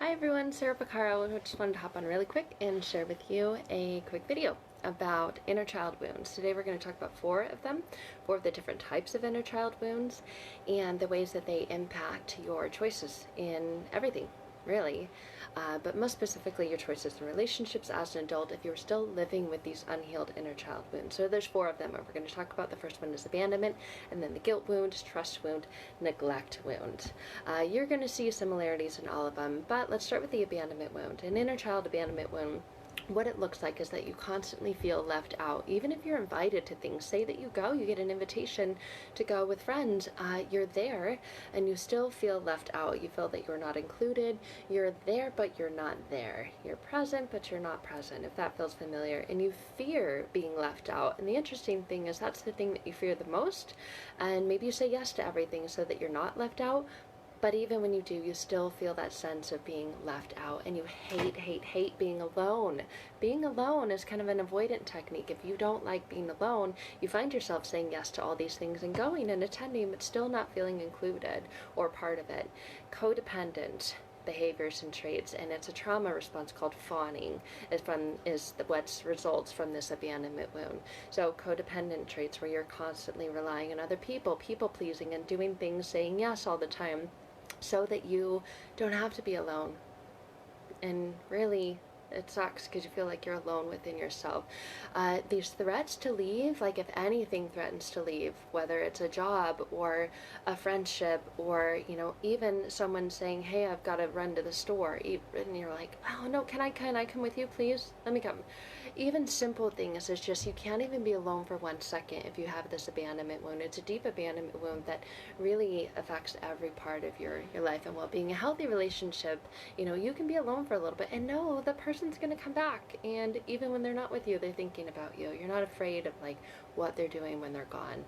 Hi everyone, Sarah Pacaro. I just wanted to hop on really quick and share with you a quick video about inner child wounds. Today we're going to talk about four of them, four of the different types of inner child wounds, and the ways that they impact your choices in everything, really. But most specifically your choices in relationships as an adult if you're still living with these unhealed inner child wounds. So there's four of them, and we're going to talk about the first one is abandonment, and then the guilt wound, trust wound, neglect wound. You're going to see similarities in all of them, but let's start with the abandonment wound. An inner child abandonment wound, what it looks like is that you constantly feel left out. Even if you're invited to things, say that you get an invitation to go with friends, you're there and you still feel left out. You feel that you're not included. You're there, but you're not there. You're present, but you're not present, if that feels familiar. And you fear being left out. And the interesting thing is that's the thing that you fear the most. And maybe you say yes to everything so that you're not left out. But even when you do, you still feel that sense of being left out, and you hate being alone. Being alone is kind of an avoidant technique. If you don't like being alone, you find yourself saying yes to all these things and going and attending, but still not feeling included or part of it. Codependent behaviors and traits, and it's a trauma response called fawning, what results from this abandonment wound. So codependent traits where you're constantly relying on other people, people pleasing, and doing things, saying yes all the time, so that you don't have to be alone. And really, it sucks because you feel like you're alone within yourself. These threats to leave, like if anything threatens to leave, whether it's a job or a friendship or, even someone saying, hey, I've got to run to the store. And you're like, oh no, can I come with you, please? Let me come. Even simple things, it's just you can't even be alone for 1 second if you have this abandonment wound. It's a deep abandonment wound that really affects every part of your life and well-being. A healthy relationship, you can be alone for a little bit and know the person's going to come back, and even when they're not with you, they're thinking about you. You're not afraid of what they're doing when they're gone,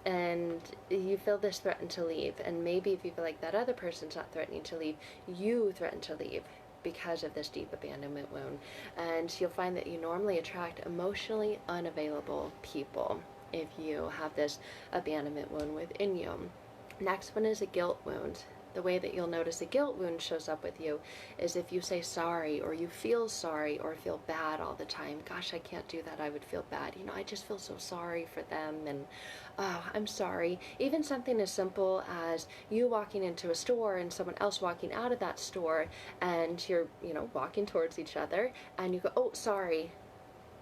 and you feel this threaten to leave. And maybe if you feel like that other person's not threatening to leave, you threaten to leave because of this deep abandonment wound. And you'll find that you normally attract emotionally unavailable people if you have this abandonment wound within you. Next one is a guilt wound. The way that you'll notice a guilt wound shows up with you is if you say sorry, or you feel sorry or feel bad all the time. Gosh, I can't do that. I would feel bad. I just feel so sorry for them, and oh, I'm sorry. Even something as simple as you walking into a store and someone else walking out of that store, and you're, walking towards each other, and you go, oh, sorry.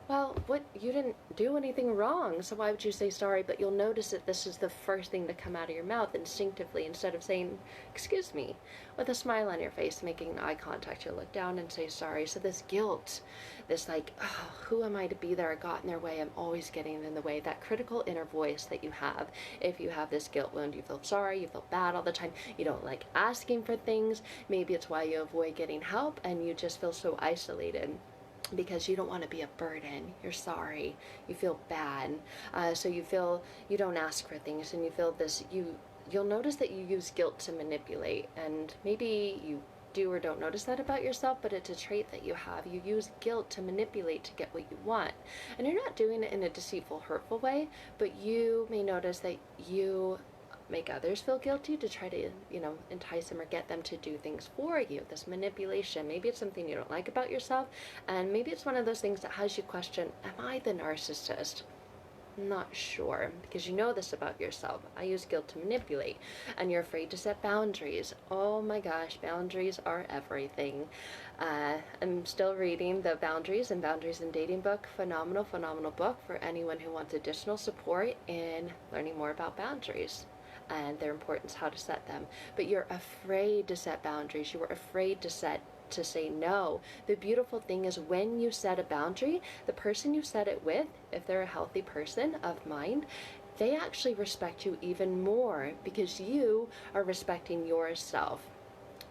Well, you didn't do anything wrong, so why would you say sorry? But you'll notice that this is the first thing to come out of your mouth instinctively, instead of saying, excuse me, with a smile on your face, making eye contact. You'll look down and say sorry. So this guilt, this oh, who am I to be there? I got in their way. I'm always getting in the way. That critical inner voice that you have, if you have this guilt wound, you feel sorry, you feel bad all the time. You don't like asking for things. Maybe it's why you avoid getting help, and you just feel so isolated, because you don't want to be a burden. You're sorry. You feel bad. So you feel you don't ask for things, and you feel this, you'll notice that you use guilt to manipulate, and maybe you do or don't notice that about yourself, but it's a trait that you have. You use guilt to manipulate to get what you want. And you're not doing it in a deceitful, hurtful way, but you may notice that you make others feel guilty to try to, entice them or get them to do things for you. This manipulation, maybe it's something you don't like about yourself, and maybe it's one of those things that has you question, am I the narcissist? I'm not sure, because you know this about yourself. I use guilt to manipulate, and you're afraid to set boundaries. Oh my gosh, boundaries are everything. I'm still reading the Boundaries and Boundaries in Dating book. Phenomenal book for anyone who wants additional support in learning more about boundaries and their importance, how to set them. But you're afraid to set boundaries. You were afraid to say no. The beautiful thing is when you set a boundary, the person you set it with, if they're a healthy person of mind, they actually respect you even more because you are respecting yourself.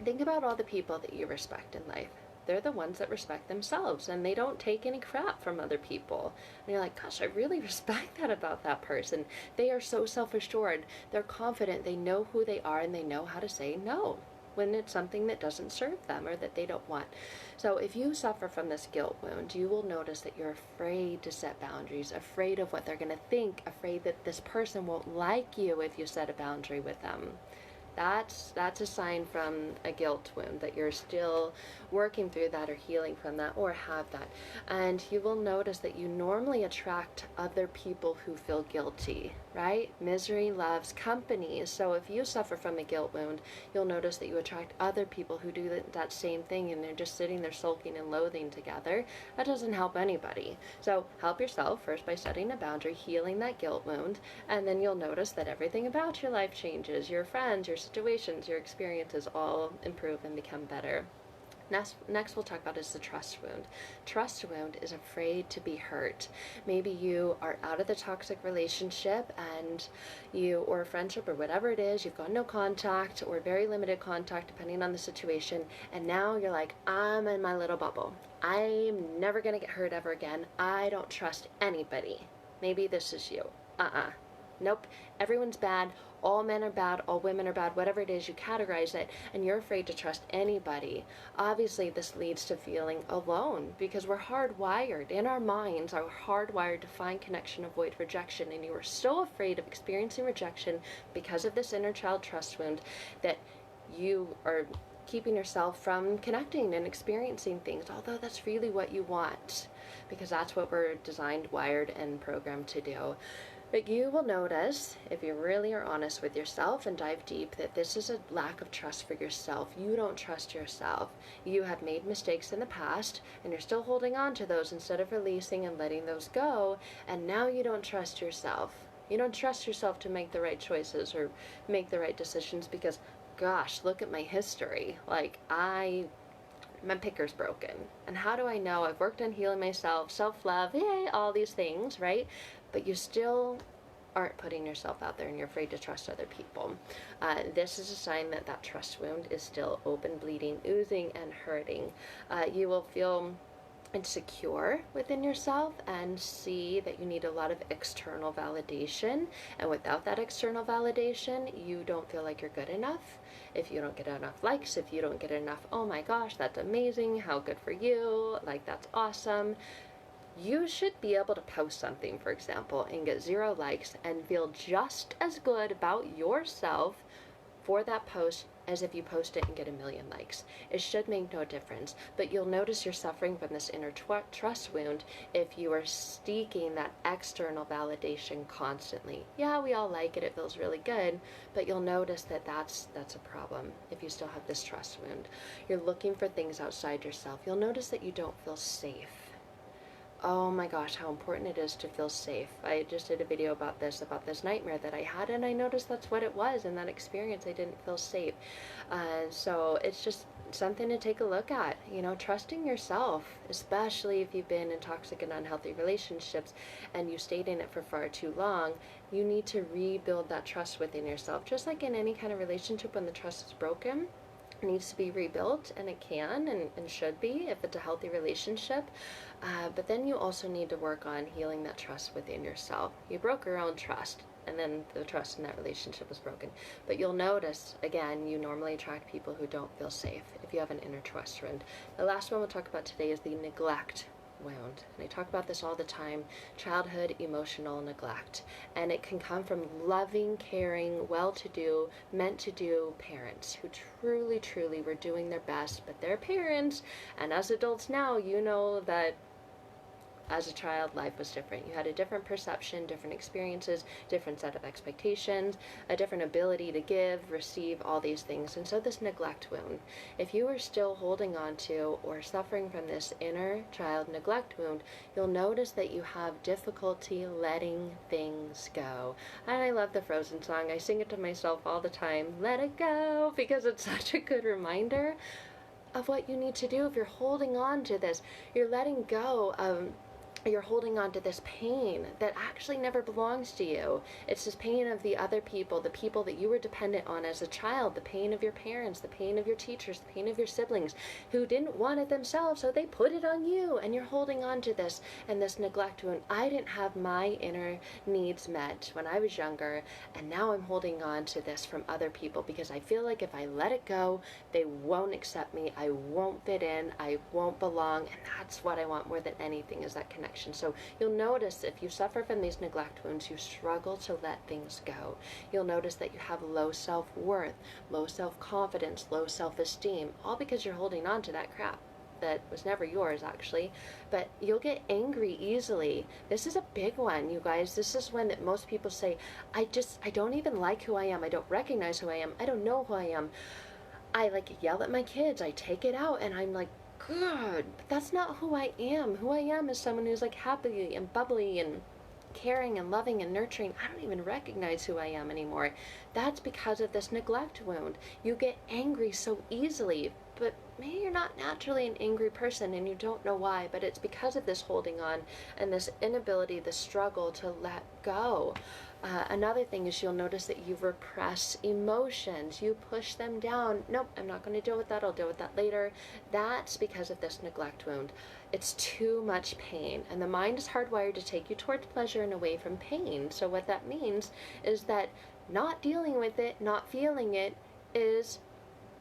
Think about all the people that you respect in life. They're the ones that respect themselves, and they don't take any crap from other people. And you're like, gosh, I really respect that about that person. They are so self-assured. They're confident. They know who they are, and they know how to say no when it's something that doesn't serve them or that they don't want. So if you suffer from this guilt wound, you will notice that you're afraid to set boundaries, afraid of what they're going to think, afraid that this person won't like you if you set a boundary with them. That's a sign from a guilt wound that you're still working through that or healing from that or have that. And you will notice that you normally attract other people who feel guilty, right? Misery loves company. So if you suffer from a guilt wound, you'll notice that you attract other people who do that same thing, and they're just sitting there sulking and loathing together. That doesn't help anybody. So help yourself first by setting a boundary, healing that guilt wound, and then you'll notice that everything about your life changes. Your friends, your situations, your experiences all improve and become better. Next we'll talk about is the trust wound. Trust wound is afraid to be hurt. Maybe you are out of the toxic relationship and or a friendship or whatever it is, you've got no contact or very limited contact depending on the situation, and now you're like, I'm in my little bubble. I'm never going to get hurt ever again. I don't trust anybody. Maybe this is you. Nope. Everyone's bad. All men are bad, all women are bad, whatever it is, you categorize it, and you're afraid to trust anybody. Obviously, this leads to feeling alone because we're hardwired. In our minds, are hardwired to find connection, avoid rejection, and you are so afraid of experiencing rejection because of this inner child trust wound that you are keeping yourself from connecting and experiencing things, although that's really what you want, because that's what we're designed, wired, and programmed to do. But you will notice, if you really are honest with yourself and dive deep, that this is a lack of trust for yourself. You don't trust yourself. You have made mistakes in the past, and you're still holding on to those instead of releasing and letting those go, and now you don't trust yourself. You don't trust yourself to make the right choices or make the right decisions because, gosh, look at my history. Like, my picker's broken. And how do I know? I've worked on healing myself, self-love, yay, all these things, right? But you still aren't putting yourself out there and you're afraid to trust other people. This is a sign that that trust wound is still open, bleeding, oozing, and hurting. You will feel insecure within yourself and see that you need a lot of external validation, and without that external validation you don't feel like you're good enough. If you don't get enough likes, if you don't get enough, oh my gosh, that's amazing, how good for you, like that's awesome. You should be able to post something, for example, and get 0 likes and feel just as good about yourself for that post as if you post it and get 1,000,000 likes. It should make no difference, but you'll notice you're suffering from this inner trust wound if you are seeking that external validation constantly. Yeah, we all like it, it feels really good, but you'll notice that that's a problem if you still have this trust wound. You're looking for things outside yourself. You'll notice that you don't feel safe. Oh my gosh, how important it is to feel safe. I just did a video about this nightmare that I had, and I noticed that's what it was. In that experience, I didn't feel safe. So it's just something to take a look at. You know, trusting yourself, especially if you've been in toxic and unhealthy relationships and you stayed in it for far too long. You need to rebuild that trust within yourself. Just like in any kind of relationship, when the trust is broken, needs to be rebuilt, and it can and should be if it's a healthy relationship. But then you also need to work on healing that trust within yourself. You broke your own trust, and then the trust in that relationship was broken. But you'll notice, again, you normally attract people who don't feel safe if you have an inner trust wound. The last one we'll talk about today is the neglect wound. And I talk about this all the time, childhood emotional neglect. And it can come from loving, caring, well-to-do, meant-to-do parents who truly, truly were doing their best, but they're parents. And as adults now, you know that as a child, life was different. You had a different perception, different experiences, different set of expectations, a different ability to give, receive, all these things. And so this neglect wound, if you are still holding on to or suffering from this inner child neglect wound, you'll notice that you have difficulty letting things go. And I love the Frozen song. I sing it to myself all the time, let it go, because it's such a good reminder of what you need to do. If you're holding on to this, you're letting go of, you're holding on to this pain that actually never belongs to you. It's this pain of the other people, the people that you were dependent on as a child, the pain of your parents, the pain of your teachers, the pain of your siblings who didn't want it themselves, so they put it on you, and you're holding on to this and this neglect wound. I didn't have my inner needs met when I was younger, and now I'm holding on to this from other people because I feel like if I let it go, they won't accept me, I won't fit in, I won't belong, and that's what I want more than anything, is that connection connection. So you'll notice if you suffer from these neglect wounds, you struggle to let things go. You'll notice that you have low self-worth, low self-confidence, low self-esteem, all because you're holding on to that crap that was never yours, actually. But you'll get angry easily. This is a big one, you guys. This is one that most people say, I don't even like who I am. I don't recognize who I am. I don't know who I am. I like yell at my kids. I take it out and I'm like, good, but that's not who I am. Who I am is someone who's like happy and bubbly and caring and loving and nurturing. I don't even recognize who I am anymore. That's because of this neglect wound. You get angry so easily, but maybe you're not naturally an angry person and you don't know why, but it's because of this holding on and this inability, the struggle to let go. Another thing is you'll notice that you repress emotions. You push them down. Nope, I'm not going to deal with that. I'll deal with that later. That's because of this neglect wound. It's too much pain, and the mind is hardwired to take you towards pleasure and away from pain. So what that means is that not dealing with it, not feeling it,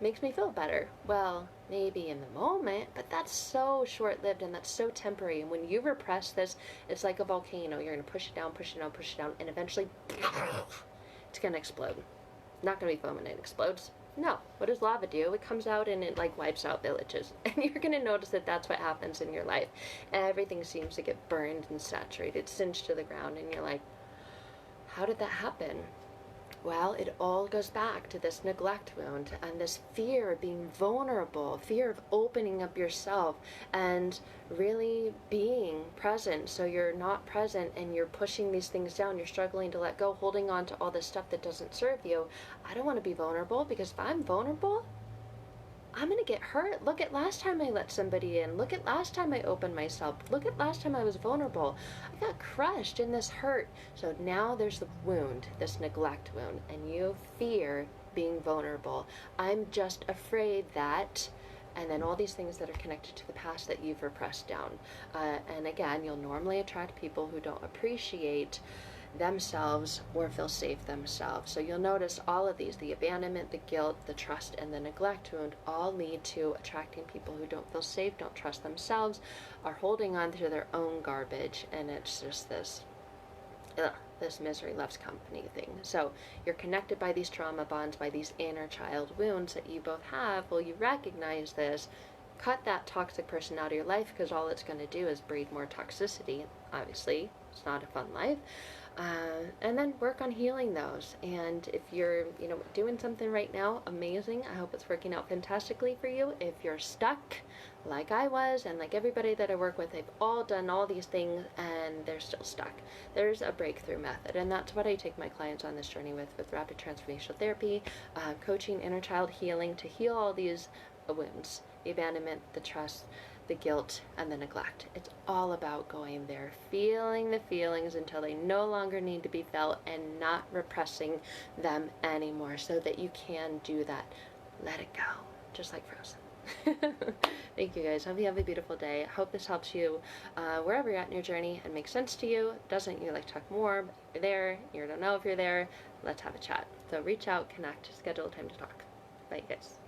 makes me feel better. Well, maybe in the moment, but that's so short-lived and that's so temporary. And when you repress this, it's like a volcano. You're going to push it down, push it down, push it down, and eventually it's going to explode. Not going to be foam and it explodes. No. What does lava do? It comes out and it like wipes out villages. And you're going to notice that that's what happens in your life. Everything seems to get burned and saturated, singed to the ground, and you're like, how did that happen? Well, it all goes back to this neglect wound and this fear of being vulnerable, fear of opening up yourself and really being present. So you're not present and you're pushing these things down. You're struggling to let go, holding on to all this stuff that doesn't serve you. I don't want to be vulnerable, because if I'm vulnerable, I'm going to get hurt. Look at last time I let somebody in. Look at last time I opened myself. Look at last time I was vulnerable. I got crushed in this hurt. So now there's the wound, this neglect wound, and you fear being vulnerable. I'm just afraid that, and then all these things that are connected to the past that you've repressed down. And again, you'll normally attract people who don't appreciate themselves or feel safe themselves. So you'll notice all of these, the abandonment, the guilt, the trust, and the neglect wound, all lead to attracting people who don't feel safe, don't trust themselves, are holding on to their own garbage, and it's just this misery loves company thing. So you're connected by these trauma bonds, by these inner child wounds that you both have. Well, you recognize this, cut that toxic person out of your life, because all it's going to do is breed more toxicity. Obviously, it's not a fun life. And then work on healing those. And if you're, doing something right now, amazing. I hope it's working out fantastically for you. If you're stuck, like I was, and like everybody that I work with, they've all done all these things and they're still stuck. There's a breakthrough method, and that's what I take my clients on this journey with rapid transformational therapy, coaching, inner child healing, to heal all these wounds, the abandonment, the trust, the guilt, and the neglect. It's all about going there, feeling the feelings until they no longer need to be felt, and not repressing them anymore, so that you can do that. Let it go, just like Frozen. Thank you guys. Hope you have a beautiful day. Hope this helps you wherever you're at in your journey and makes sense to you. Doesn't, you like to talk more, but you're there, you don't know if you're there, let's have a chat. So reach out, connect, schedule a time to talk. Bye guys.